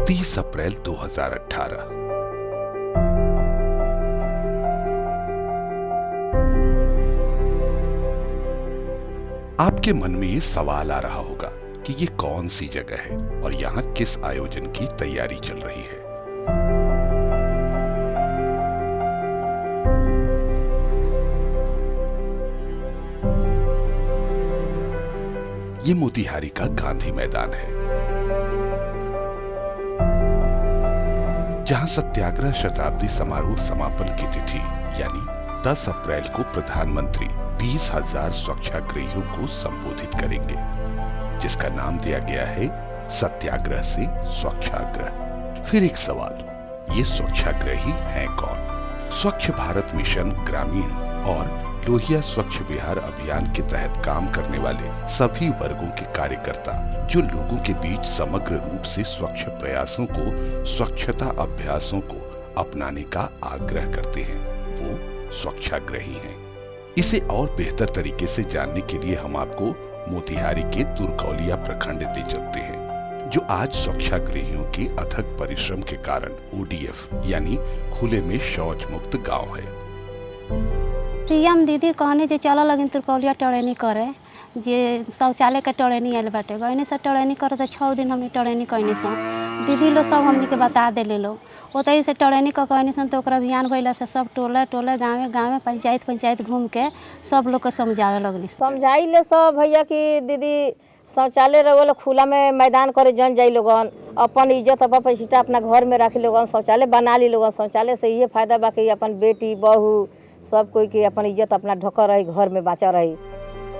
30 अप्रैल 2018। आपके मन में ये सवाल आ रहा होगा कि ये कौन सी जगह है और यहाँ किस आयोजन की तैयारी चल रही है। ये मोतिहारी का गांधी मैदान है, जहां सत्याग्रह शताब्दी समारोह समापन की तिथि यानी 10 अप्रैल को प्रधानमंत्री 20,000 स्वच्छाग्रहियों को संबोधित करेंगे, जिसका नाम दिया गया है सत्याग्रह से स्वच्छाग्रह। फिर एक सवाल, ये स्वच्छाग्रही हैं कौन? स्वच्छ भारत मिशन ग्रामीण और लोहिया स्वच्छ बिहार अभियान के तहत काम करने वाले सभी वर्गों के कार्यकर्ता जो लोगों के बीच समग्र रूप से स्वच्छ प्रयासों को, स्वच्छता अभ्यासों को अपनाने का आग्रह करते हैं, वो स्वच्छाग्रही हैं। इसे और बेहतर तरीके से जानने के लिए हम आपको मोतिहारी के तुरकौलिया प्रखंड ले चलते हैं, जो आज स्वच्छाग्रहियों के अथक परिश्रम के कारण ODF यानी खुले में शौच मुक्त गांव है। सीएम दीदी कहने जे चल लगिन तुरकौलिया टरेनी करे, जे शौचालय के टरेनी आयल बाटे, गईने से टरेनी करे तो 6 दिन हमने टरेनी कहने से दीदी लोग सब हमने के बता देले लो ओतई से टरेनी का कहने से तो अभियान भइला से सब टोला टोला गाँव गाँव पंचायत घूम के सब लोग के समझावे लगनी। समझाई ले सब भैया कि दीदी शौचालय रहो खुला में मैदान करे जन जाई लोगन, अपन इज्जत अपन पैसा अपना घर में रखी लोगन, शौचालय बना ली लोगन। शौचालय से ये फायदा बा कि अपन बेटी बहू सब कोई के अपन इज्जत अपना ढका रही, घर में बाचा रही।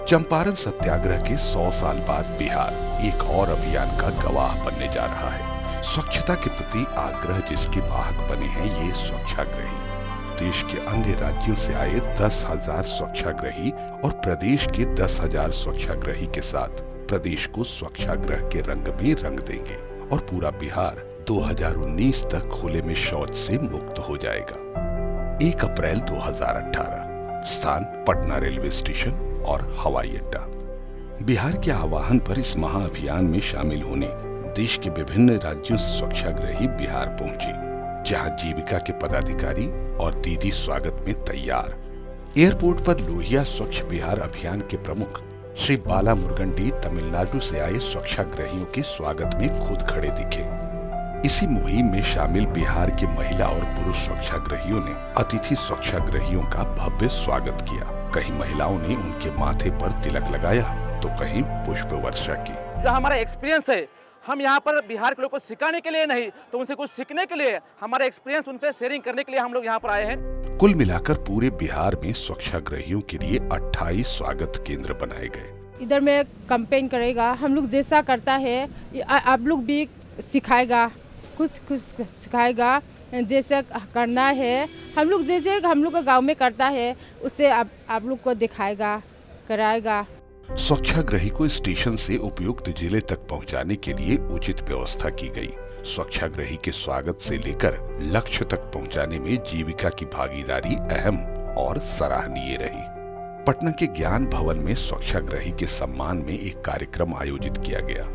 चंपारण सत्याग्रह के 100 साल बाद बिहार एक और अभियान का गवाह बनने जा रहा है। स्वच्छता के प्रति आग्रह जिसके वाहक बने हैं ये स्वच्छाग्रही। देश के अन्य राज्यों से आए 10,000 स्वच्छाग्रही और प्रदेश के 10,000 स्वच्छाग्रही के साथ प्रदेश को स्वच्छाग्रह के रंग में रंग देंगे और पूरा बिहार 2019 तक खुले में शौच से मुक्त हो जाएगा। 1 अप्रैल 2018, स्थान पटना रेलवे स्टेशन और हवाई अड्डा। बिहार के आह्वान पर इस महाअभियान में शामिल होने देश के विभिन्न राज्यों से स्वच्छाग्रही बिहार पहुंचे, जहां जीविका के पदाधिकारी और दीदी स्वागत में तैयार। एयरपोर्ट पर लोहिया स्वच्छ बिहार अभियान के प्रमुख श्री बाला मुरुगन तमिलनाडु से आए स्वच्छाग्रहियों के स्वागत में खुद खड़े दिखे। इसी मुहिम में शामिल बिहार के महिला और पुरुष स्वच्छाग्रहियों ने अतिथि स्वच्छाग्रहियों का भव्य स्वागत किया। कहीं महिलाओं ने उनके माथे पर तिलक लगाया तो कहीं पुष्प वर्षा की। जो हमारा एक्सपीरियंस है, हम यहाँ पर बिहार के लोगों को सिखाने के लिए नहीं तो उनसे कुछ सीखने के लिए, हमारा एक्सपीरियंस उन पे शेयरिंग करने के लिए हम लोग यहाँ पर आए हैं। कुल मिलाकर पूरे बिहार में स्वच्छाग्रहियों के लिए 28 स्वागत केंद्र बनाए गए। इधर में कैंपेन करेगा, हम लोग जैसा करता है आप लोग भी सिखाएगा, कुछ सिखाएगा जैसे करना है। हम लोग जैसे हम लोग का गांव में करता है उससे आप लोग को दिखाएगा, कराएगा। स्वच्छाग्रही को स्टेशन से उपयुक्त जिले तक पहुंचाने के लिए उचित व्यवस्था की गई। स्वच्छाग्रही के स्वागत से लेकर लक्ष्य तक पहुंचाने में जीविका की भागीदारी अहम और सराहनीय रही। पटना के ज्ञान भवन में स्वच्छाग्रही के सम्मान में एक कार्यक्रम आयोजित किया गया,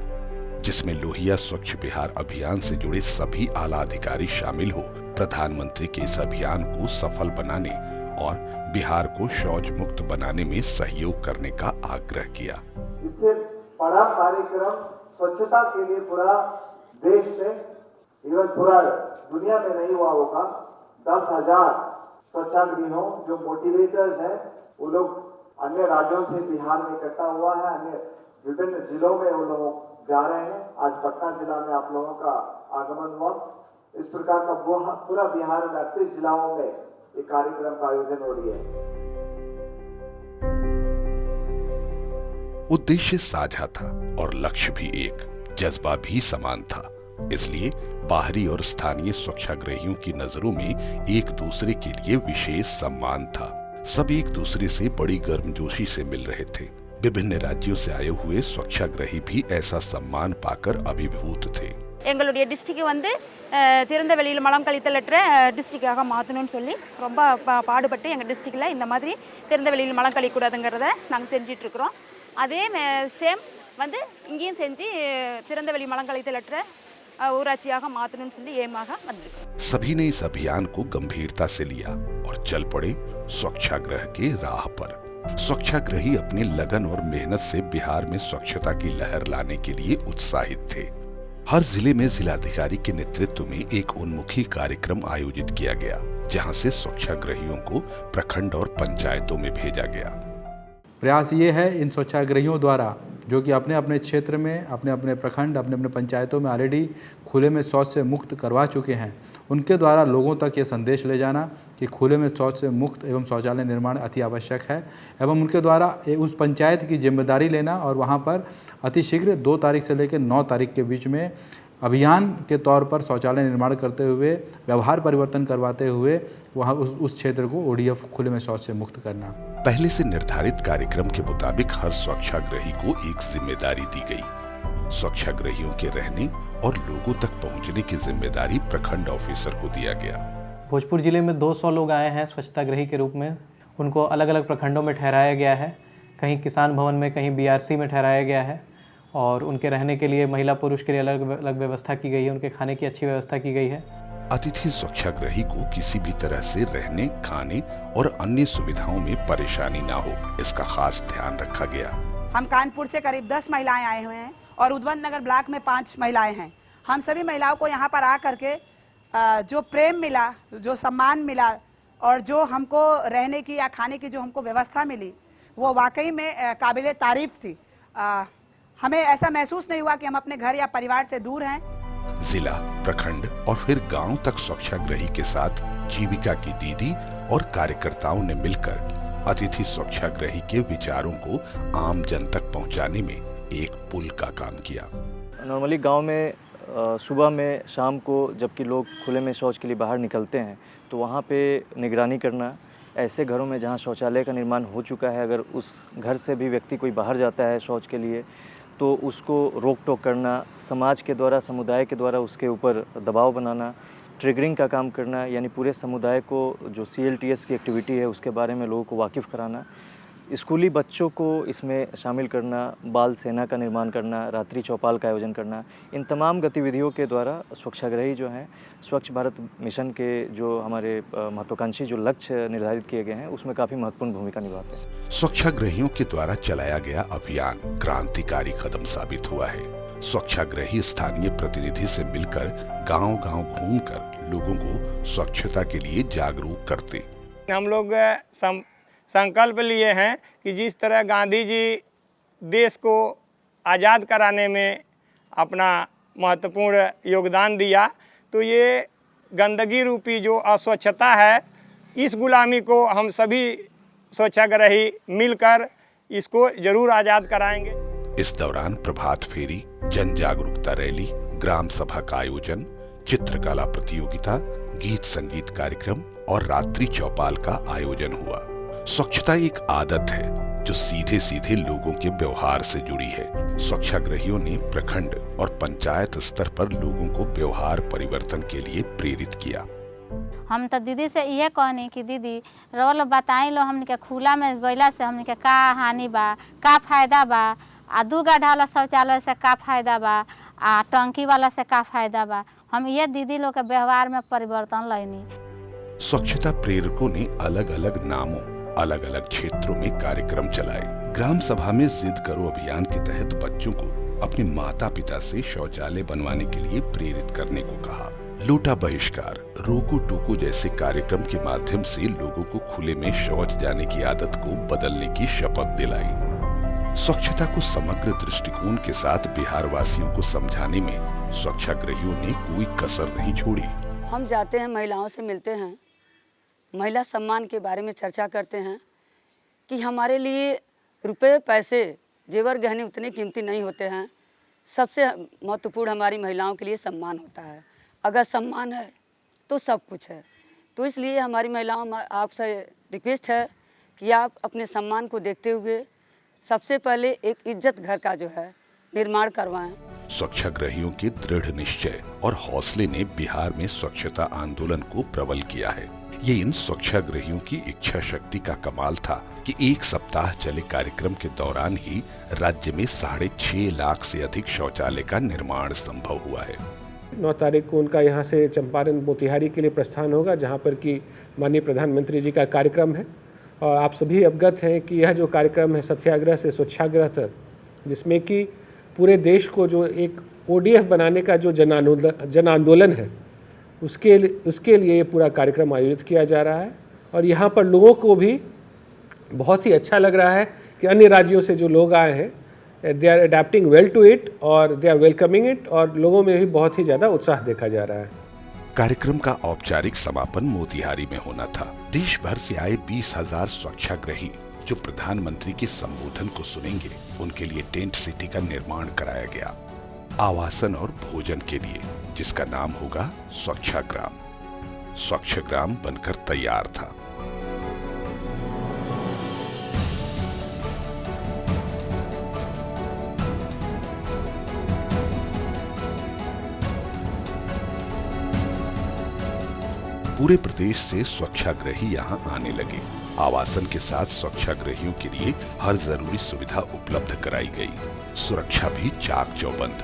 जिसमें लोहिया स्वच्छ बिहार अभियान से जुड़े सभी आला अधिकारी शामिल हो प्रधानमंत्री के इस अभियान को सफल बनाने और बिहार को शौच मुक्त बनाने में सहयोग करने का आग्रह किया। इससे बड़ा कार्यक्रम स्वच्छता के लिए पूरा देश में, इवन पूरा दुनिया में नहीं हुआ होगा। 10,000 स्वच्छाग्रहियों जो मोटिवेटर्स हैं, वो लोग अन्य राज्यों से बिहार में इकट्ठा हुआ है, अन्य विभिन्न जिलों में वो लोग जा रहे हैं। आज पटना जिला में आप लोगों का आगमन हुआ। इस प्रकार का पूरा बिहार में 38 जिलाओं में एक कार्यक्रम का आयोजन हो रही है। उद्देश्य साझा था और लक्ष्य भी एक, जज्बा भी समान था। इसलिए बाहरी और स्थानीय स्वच्छाग्रहियों की नजरों में एक दूसरे के लिए विशेष सम्मान था। सब एक दूसरे से बड़ी गर्मजोशी से मिल रहे थे। विभिन्न राज्यों से आए हुए स्वच्छाग्रही भी ऐसा सम्मान पाकर अभिभूत थे। எங்களுடைய டிஸ்ட்ரிக்ட் வந்து திறந்த வெளியில் மலம் கழித்தலற்ற டிஸ்ட்ரிக்டாக மாற்றணும்னு சொல்லி ரொம்ப பாடுபட்டு எங்கள் டிஸ்ட்ரிக்டில் இந்த மாதிரி திறந்த வெளியில் மலம் கழிக்கூடாதுங்கிறத நாங்கள் செஞ்சிட்ருக்குறோம். அதே சேம் வந்து இங்கேயும் செஞ்சு திறந்த வெளி மலம் கழித்தலற்ற ஊராட்சியாக மாற்றணும்னு சொல்லி ஏமாக வந்திருக்கோம். सभी ने इस अभियान को गंभीरता से लिया और चल पड़े स्वच्छाग्रह के राह पर। स्वच्छाग्रही अपनी लगन और मेहनत से बिहार में स्वच्छता की लहर लाने के लिए उत्साहित थे। हर जिले में जिलाधिकारी के नेतृत्व में एक उन्मुखी कार्यक्रम आयोजित किया गया, जहां से स्वच्छाग्रहियों को प्रखंड और पंचायतों में भेजा गया। प्रयास ये है इन स्वच्छाग्रहियों द्वारा, जो कि अपने अपने क्षेत्र में, अपने अपने प्रखंड, अपने अपने पंचायतों में ऑलरेडी खुले में शौच से मुक्त करवा चुके हैं, उनके द्वारा लोगों तक ये संदेश ले जाना कि खुले में शौच से मुक्त एवं शौचालय निर्माण अति आवश्यक है, एवं उनके द्वारा उस पंचायत की जिम्मेदारी लेना और वहाँ पर अतिशीघ्र 2 तारीख से लेकर 9 तारीख के बीच में अभियान के तौर पर शौचालय निर्माण करते हुए, व्यवहार परिवर्तन करवाते हुए वहाँ उस क्षेत्र को ODF खुले में शौच से मुक्त करना। पहले से निर्धारित कार्यक्रम के मुताबिक हर स्वच्छाग्रही को एक जिम्मेदारी दी गई। स्वच्छाग्रहियों के रहने और लोगों तक पहुंचने की जिम्मेदारी प्रखंड ऑफिसर को दिया गया। भोजपुर जिले में 200 लोग आए हैं स्वच्छताग्रही के रूप में। उनको अलग अलग प्रखंडों में ठहराया गया है, कहीं किसान भवन में, कहीं BRC में ठहराया गया है, और उनके रहने के लिए महिला पुरुष के लिए अलग अलग व्यवस्था की गई है, उनके खाने की अच्छी व्यवस्था की गई है। अतिथि स्वच्छाग्रही को किसी भी तरह से रहने, खाने और अन्य सुविधाओं में परेशानी ना हो, इसका खास ध्यान रखा गया। हम कानपुर से करीब 10 महिलाएं आए हुए हैं और उद्वंत नगर ब्लॉक में 5 महिलाएं हैं। हम सभी महिलाओं को यहाँ पर आ करके जो प्रेम मिला, जो सम्मान मिला और जो हमको रहने की या खाने की जो हमको व्यवस्था मिली, वो वाकई में काबिले तारीफ थी। हमें ऐसा महसूस नहीं हुआ कि हम अपने घर या परिवार से दूर हैं। जिला, प्रखंड और फिर गांव तक स्वच्छाग्रही के साथ जीविका की दीदी और कार्यकर्ताओं ने मिलकर अतिथि स्वच्छाग्रही के विचारों को आम जन तक पहुंचाने में एक पुल का काम किया। नॉर्मली गांव में सुबह में, शाम को जबकि लोग खुले में शौच के लिए बाहर निकलते हैं, तो वहाँ पे निगरानी करना, ऐसे घरों में जहाँ शौचालय का निर्माण हो चुका है, अगर उस घर से भी व्यक्ति कोई बाहर जाता है शौच के लिए, तो उसको रोक टोक करना, समाज के द्वारा, समुदाय के द्वारा उसके ऊपर दबाव बनाना, ट्रिगरिंग का काम करना, यानी पूरे समुदाय को जो CLTS की एक्टिविटी है उसके बारे में लोगों को वाकिफ़ कराना, स्कूली बच्चों को इसमें शामिल करना, बाल सेना का निर्माण करना, रात्रि चौपाल का आयोजन करना, इन तमाम गतिविधियों के द्वारा स्वच्छाग्रही जो हैं स्वच्छ भारत मिशन के जो हमारे महत्वाकांक्षी जो लक्ष्य निर्धारित किए गए हैं उसमें काफ़ी महत्वपूर्ण भूमिका निभाते हैं। स्वच्छाग्रहियों के द्वारा चलाया गया अभियान क्रांतिकारी कदम साबित हुआ है। स्वच्छाग्रही स्थानीय प्रतिनिधि से मिलकर गांव-गांव घूमकर लोगों को स्वच्छता के लिए जागरूक करते। हम लोग संकल्प लिए हैं कि जिस तरह गांधी जी देश को आज़ाद कराने में अपना महत्वपूर्ण योगदान दिया, तो ये गंदगी रूपी जो अस्वच्छता है, इस गुलामी को हम सभी स्वच्छाग्रही मिलकर इसको जरूर आज़ाद कराएंगे। इस दौरान प्रभात फेरी, जन जागरूकता रैली, ग्राम सभा का आयोजन, चित्रकला प्रतियोगिता, गीत संगीत कार्यक्रम और रात्रि चौपाल का आयोजन हुआ। स्वच्छता एक आदत है जो सीधे सीधे लोगों के व्यवहार से जुड़ी है। स्वच्छाग्रहियों ने प्रखंड और पंचायत स्तर पर लोगों को व्यवहार परिवर्तन के लिए प्रेरित किया। हम तो दीदी से ये कहनी कि दीदी रोल बताई लो, हमने के खुला में गैला से हमने के का हानि बा, का फायदा बा, आ 2 गड्ढा वाला शौचालय से का फायदा बा, आ टंकी वाला से का फायदा बा। हम ये दीदी लोग के व्यवहार में परिवर्तन लाइनी। स्वच्छता प्रेरकों ने अलग अलग नामों, अलग अलग क्षेत्रों में कार्यक्रम चलाए। ग्राम सभा में जिद करो अभियान के तहत बच्चों को अपने माता पिता से शौचालय बनवाने के लिए प्रेरित करने को कहा। लूटा बहिष्कार, रोको टोको जैसे कार्यक्रम के माध्यम से लोगों को खुले में शौच जाने की आदत को बदलने की शपथ दिलाई। स्वच्छता को समग्र दृष्टिकोण के साथ बिहार वासियों को समझाने में स्वच्छाग्रहियों ने कोई कसर नहीं छोड़ी। हम जाते हैं, महिलाओं से मिलते हैं, महिला सम्मान के बारे में चर्चा करते हैं कि हमारे लिए रुपए, पैसे, जेवर गहने उतने कीमती नहीं होते हैं। सबसे महत्वपूर्ण हमारी महिलाओं के लिए सम्मान होता है। अगर सम्मान है तो सब कुछ है। तो इसलिए हमारी महिलाओं आपसे रिक्वेस्ट है कि आप अपने सम्मान को देखते हुए सबसे पहले एक इज्जत घर का जो है निर्माण करवाएं। स्वच्छाग्रहियों के दृढ़ निश्चय और हौसले ने बिहार में स्वच्छता आंदोलन को प्रबल किया है। ये इन स्वच्छाग्रहियों की इच्छा शक्ति का कमाल था कि 1 सप्ताह चले कार्यक्रम के दौरान ही राज्य में 6.5 लाख से अधिक शौचालय का निर्माण संभव हुआ है। 9 तारीख को उनका यहाँ से चंपारण मोतिहारी के लिए प्रस्थान होगा, जहाँ पर कि माननीय प्रधानमंत्री जी का कार्यक्रम है। और आप सभी अवगत हैं कि यह जो कार्यक्रम है सत्याग्रह से स्वच्छाग्रह तक, जिसमें कि पूरे देश को जो एक ODF बनाने का जो जन आंदोलन है उसके लिए ये पूरा कार्यक्रम आयोजित किया जा रहा है। और यहाँ पर लोगों को भी बहुत ही अच्छा लग रहा है कि अन्य राज्यों से जो लोग आए हैं they are adapting well to it और दे आर वेलकमिंग इट, और लोगों में भी बहुत ही ज़्यादा उत्साह देखा जा रहा है। कार्यक्रम का औपचारिक समापन मोतिहारी में होना था। देश भर से आए 20,000 स्वच्छाग्रही जो प्रधानमंत्री के संबोधन को सुनेंगे, उनके लिए टेंट सिटी का निर्माण कराया गया, आवासन और भोजन के लिए, जिसका नाम होगा स्वच्छाग्राम। स्वच्छग्राम बनकर तैयार था। पूरे प्रदेश से स्वच्छाग्रही यहाँ आने लगे। आवासन के साथ स्वच्छाग्रहियों के लिए हर जरूरी सुविधा उपलब्ध कराई गई। सुरक्षा भी चाक चौबंद।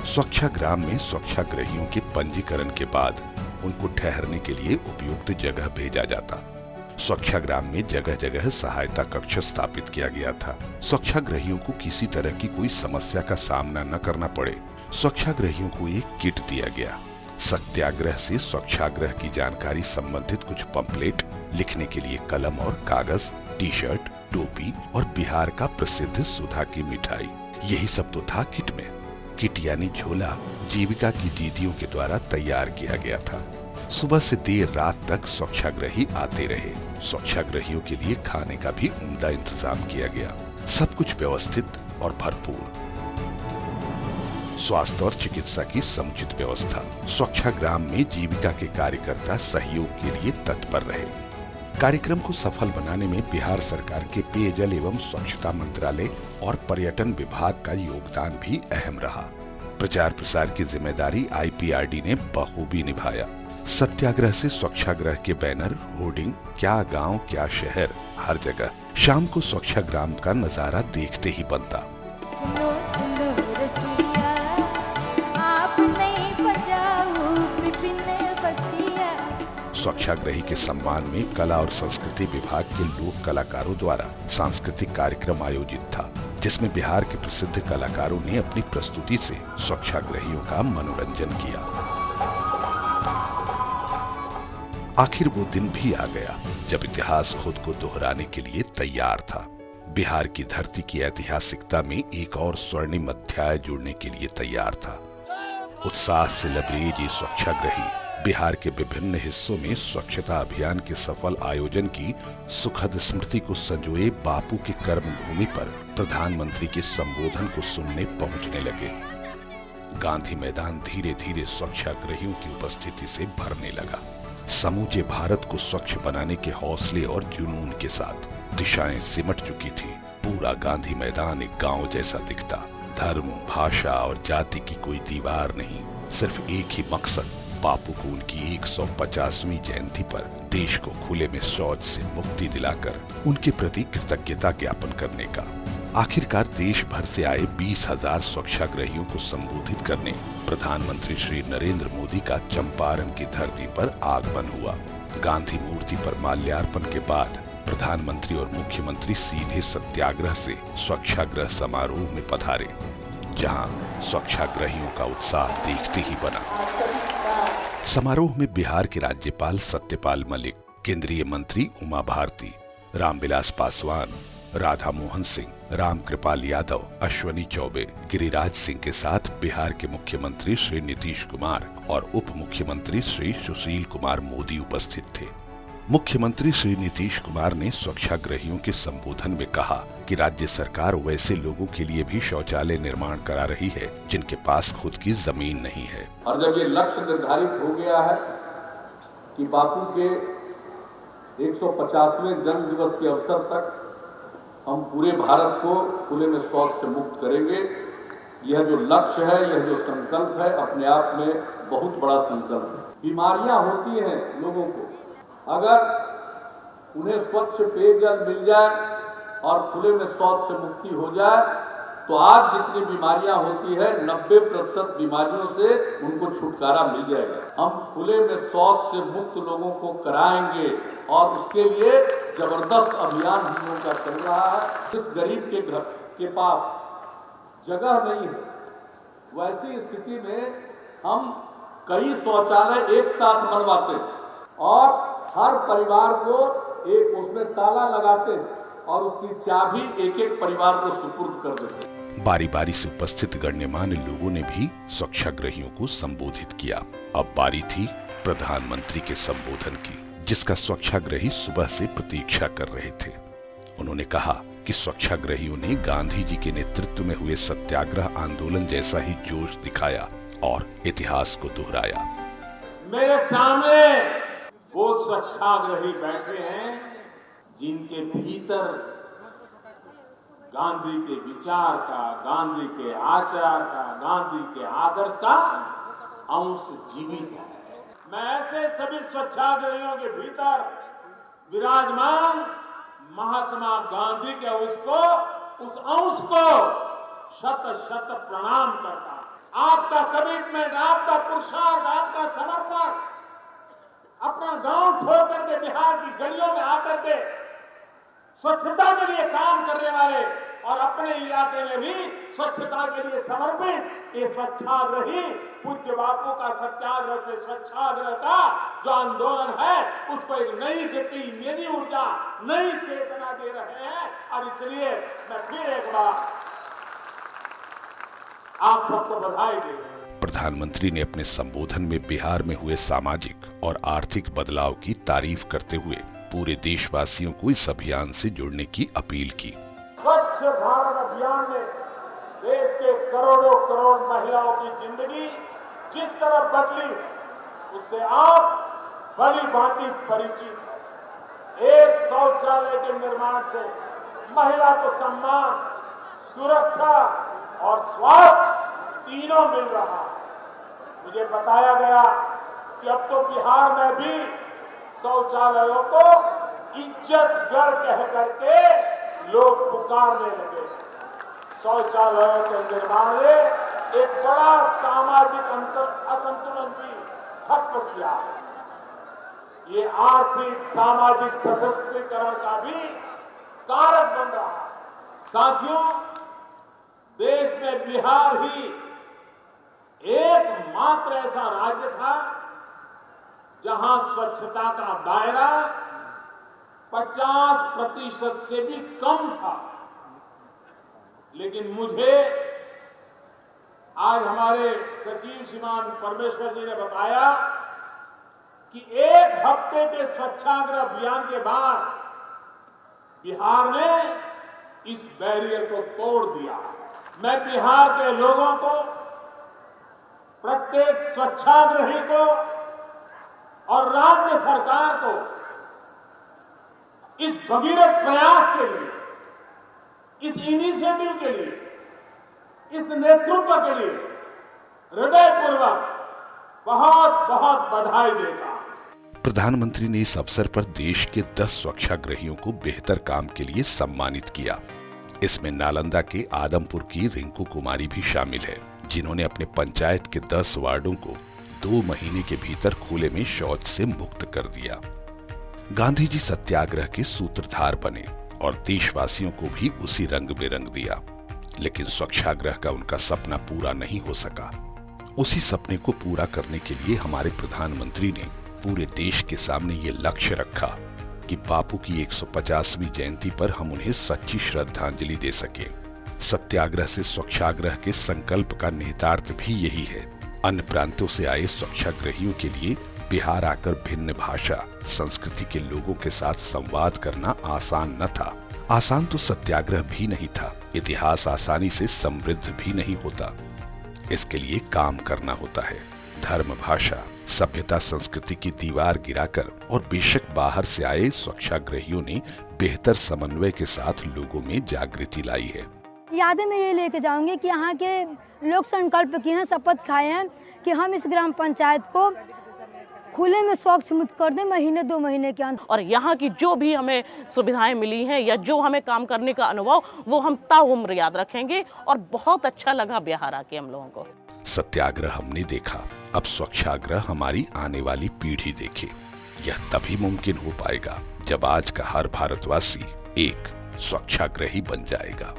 स्वच्छाग्राम में स्वच्छाग्रहियों के पंजीकरण के बाद उनको ठहरने के लिए उपयुक्त जगह भेजा जाता। स्वच्छाग्राम में जगह जगह सहायता कक्ष स्थापित किया गया था। स्वच्छाग्रहियों को किसी तरह की कोई समस्या का सामना न करना पड़े, स्वच्छाग्रहियों को एक किट दिया गया। सत्याग्रह से स्वच्छाग्रह की जानकारी संबंधित कुछ पंपलेट, लिखने के लिए कलम और कागज, टी-शर्ट, टोपी और बिहार का प्रसिद्ध सुधा की मिठाई, यही सब तो था किट में। किट यानी झोला जीविका की दीदियों के द्वारा तैयार किया गया था। सुबह से देर रात तक स्वच्छाग्रही आते रहे। स्वच्छाग्रहियों के लिए खाने का भी उम्दा इंतजाम किया गया, सब कुछ व्यवस्थित और भरपूर। स्वास्थ्य और चिकित्सा की समुचित व्यवस्था। स्वच्छाग्राम में जीविका के कार्यकर्ता सहयोग के लिए तत्पर रहे। कार्यक्रम को सफल बनाने में बिहार सरकार के पेयजल एवं स्वच्छता मंत्रालय और पर्यटन विभाग का योगदान भी अहम रहा। प्रचार प्रसार की जिम्मेदारी IPRD ने बखूबी निभाया। सत्याग्रह से स्वच्छाग्रह के बैनर, होर्डिंग, क्या गांव क्या शहर, हर जगह शाम को स्वच्छाग्राम का नजारा देखते ही बनता। स्वच्छाग्रही के सम्मान में कला और संस्कृति विभाग के लोक कलाकारों द्वारा सांस्कृतिक कार्यक्रम आयोजित था, जिसमें बिहार के प्रसिद्ध कलाकारों ने अपनी प्रस्तुति से स्वच्छाग्रहियों का मनोरंजन किया। आखिर वो दिन भी आ गया जब इतिहास खुद को दोहराने के लिए तैयार था। बिहार की धरती की ऐतिहासिकता में एक और स्वर्णिम अध्याय जुड़ने के लिए तैयार था। उत्साह से लबरेज ये स्वच्छाग्रही बिहार के विभिन्न हिस्सों में स्वच्छता अभियान के सफल आयोजन की सुखद स्मृति को संजोए बापू के कर्मभूमि पर प्रधानमंत्री के संबोधन को सुनने पहुंचने लगे। गांधी मैदान धीरे धीरे स्वच्छाग्रहियों की उपस्थिति से भरने लगा। समूचे भारत को स्वच्छ बनाने के हौसले और जुनून के साथ दिशाएं सिमट चुकी थी। पूरा गांधी मैदान एक गांव जैसा दिखता। धर्म, भाषा और जाति की कोई दीवार नहीं, सिर्फ एक ही मकसद, बापू को उनकी 150वीं जयंती पर देश को खुले में शौच से मुक्ति दिलाकर उनके प्रति कृतज्ञता ज्ञापन करने का। आखिरकार देश भर से आए 20,000 स्वच्छाग्रहियों को संबोधित करने प्रधानमंत्री श्री नरेंद्र मोदी का चंपारण की धरती पर आगमन हुआ। गांधी मूर्ति पर माल्यार्पण के बाद प्रधानमंत्री और मुख्यमंत्री सीधे सत्याग्रह से स्वच्छाग्रह समारोह में पधारे, जहां स्वच्छाग्रहियों का उत्साह देखते ही बना। समारोह में बिहार के राज्यपाल सत्यपाल मलिक, केंद्रीय मंत्री उमा भारती, रामविलास पासवान, राधा मोहन सिंह, रामकृपाल यादव, अश्वनी चौबे, गिरिराज सिंह के साथ बिहार के मुख्यमंत्री श्री नीतीश कुमार और उप मुख्यमंत्री श्री सुशील कुमार मोदी उपस्थित थे। मुख्यमंत्री श्री नीतीश कुमार ने स्वच्छाग्रहियों के संबोधन में कहा कि राज्य सरकार वैसे लोगों के लिए भी शौचालय निर्माण करा रही है जिनके पास खुद की जमीन नहीं है। और जब ये लक्ष्य निर्धारित हो गया है कि बापू के 150वें जन्म दिवस के अवसर तक हम पूरे भारत को खुले में शौच से मुक्त करेंगे, यह जो लक्ष्य है, यह जो संकल्प है, अपने आप में बहुत बड़ा संकल्प है। बीमारियां होती हैं लोगों को, अगर उन्हें स्वच्छ पेयजल मिल जाए और खुले में शौच से मुक्ति हो जाए तो आज जितनी बीमारियां होती है 90% बीमारियों से उनको छुटकारा मिल जाएगा। हम खुले में शौच से मुक्त लोगों को कराएंगे और उसके लिए जबरदस्त अभियान हम लोगों का चल रहा है। इस गरीब के घर के पास जगह नहीं है, वैसी स्थिति में हम कई शौचालय एक साथ बनवाते और हर परिवार को एक उसमें ताला लगाते और उसकी चाबी एक एक परिवार को सुपुर्द कर देते। बारी बारी से उपस्थित गणमान्य लोगों ने भी स्वच्छाग्रहियों को संबोधित किया। अब बारी थी प्रधानमंत्री के संबोधन की, जिसका स्वच्छाग्रही सुबह से प्रतीक्षा कर रहे थे। उन्होंने कहा कि स्वच्छाग्रहियों ने गांधी जी के नेतृत्व में हुए सत्याग्रह आंदोलन जैसा ही जोश दिखाया और इतिहास को दोहराया। मेरे सामने वो स्वच्छाग्रही बैठे हैं जिनके भीतर गांधी के विचार का, गांधी के आचार का, गांधी के आदर्श का अंश जीवित है। मैं ऐसे सभी स्वच्छाग्रहियों के भीतर विराजमान महात्मा गांधी के उस अंश को शत शत प्रणाम करता हूं। आपका कमिटमेंट, आपका पुरुषार्थ, आपका समर्पण, अपना गांव छोड़ करके बिहार की गलियों में आकर के स्वच्छता के लिए काम करने वाले और अपने इलाके में भी स्वच्छता के लिए समर्पित ये स्वच्छाग्रही पूज्य बापू का सत्याग्रह से स्वच्छाग्रह का जो आंदोलन है उसको एक नई गति, नई ऊर्जा, नई चेतना दे रहे हैं। और इसलिए मैं फिर एक बार आप सबको बधाई दे रहा हूं। प्रधानमंत्री ने अपने संबोधन में बिहार में हुए सामाजिक और आर्थिक बदलाव की तारीफ करते हुए पूरे देशवासियों को इस अभियान से जुड़ने की अपील की। स्वच्छ भारत अभियान में देश के करोड़ों करोड़ महिलाओं की जिंदगी जिस तरह बदली उससे आप भली भांति परिचित हैं। एक शौचालय के निर्माण से महिला को सम्मान, सुरक्षा और स्वास्थ्य तीनों मिल रहा है। मुझे बताया गया कि अब तो बिहार में भी शौचालयों को इज्जत घर कह करके लोग पुकारने लगे। शौचालयों के निर्माण ने एक बड़ा सामाजिक असंतुलन भी खत्म किया है। ये आर्थिक सामाजिक सशक्तिकरण का भी कारक बन रहा है। साथियों, देश में बिहार ही एकमात्र ऐसा राज्य था जहां स्वच्छता का दायरा 50% से भी कम था। लेकिन मुझे आज हमारे सचिव श्रीमान परमेश्वर जी ने बताया कि एक हफ्ते के स्वच्छाग्रह अभियान के बाद बिहार ने इस बैरियर को तोड़ दिया। मैं बिहार के लोगों को, प्रत्येक स्वच्छाग्रही को और राज्य सरकार को इस भगीरथ प्रयास के लिए, इस इनिशिएटिव के लिए, इस नेतृत्व के लिए हृदयपूर्वक बहुत बहुत बधाई देता हूं। प्रधानमंत्री ने इस अवसर पर देश के 10 स्वच्छाग्रहियों को बेहतर काम के लिए सम्मानित किया। इसमें नालंदा के आदमपुर की रिंकू कुमारी भी शामिल है, जिन्होंने अपने पंचायत के 10 वार्डों को 2 महीने के भीतर खुले में शौच से मुक्त कर दिया। गांधी जी सत्याग्रह के सूत्रधार बने और देशवासियों को भी उसी रंग में रंग दिया। लेकिन स्वच्छाग्रह का उनका सपना पूरा नहीं हो सका। उसी सपने को पूरा करने के लिए हमारे प्रधानमंत्री ने पूरे देश के सामने ये लक्ष्य रखा कि बापू की 150वीं जयंती पर हम उन्हें सच्ची श्रद्धांजलि दे सके। सत्याग्रह से स्वच्छाग्रह के संकल्प का निहितार्थ भी यही है। अन्य प्रांतों से आए स्वच्छाग्रहियों के लिए बिहार आकर भिन्न भाषा, संस्कृति के लोगों के साथ संवाद करना आसान न था। आसान तो सत्याग्रह भी नहीं था। इतिहास आसानी से समृद्ध भी नहीं होता। इसके लिए काम करना होता है। धर्म, भाषा, सभ्यता, संस्कृति की दीवार गिराकर और बेशक बाहर से आए स्वच्छाग्रहियों ने बेहतर समन्वय के साथ लोगों में जागृति लाई है। यादें मैं ये लेके जाऊंगी कि यहाँ के लोग संकल्प किए हैं, शपथ खाए हैं कि हम इस ग्राम पंचायत को खुले में शौच मुक्त कर दें महीने 2 महीने के अंदर। और यहाँ की जो भी हमें सुविधाएं मिली हैं या जो हमें काम करने का अनुभव, वो हम ताउम्र याद रखेंगे। और बहुत अच्छा लगा बिहार आके हम लोगों को। सत्याग्रह हमने देखा, अब स्वच्छाग्रह हमारी आने वाली पीढ़ी देखे। यह तभी मुमकिन हो पाएगा जब आज का हर भारतवासी एक स्वच्छाग्रही बन जाएगा।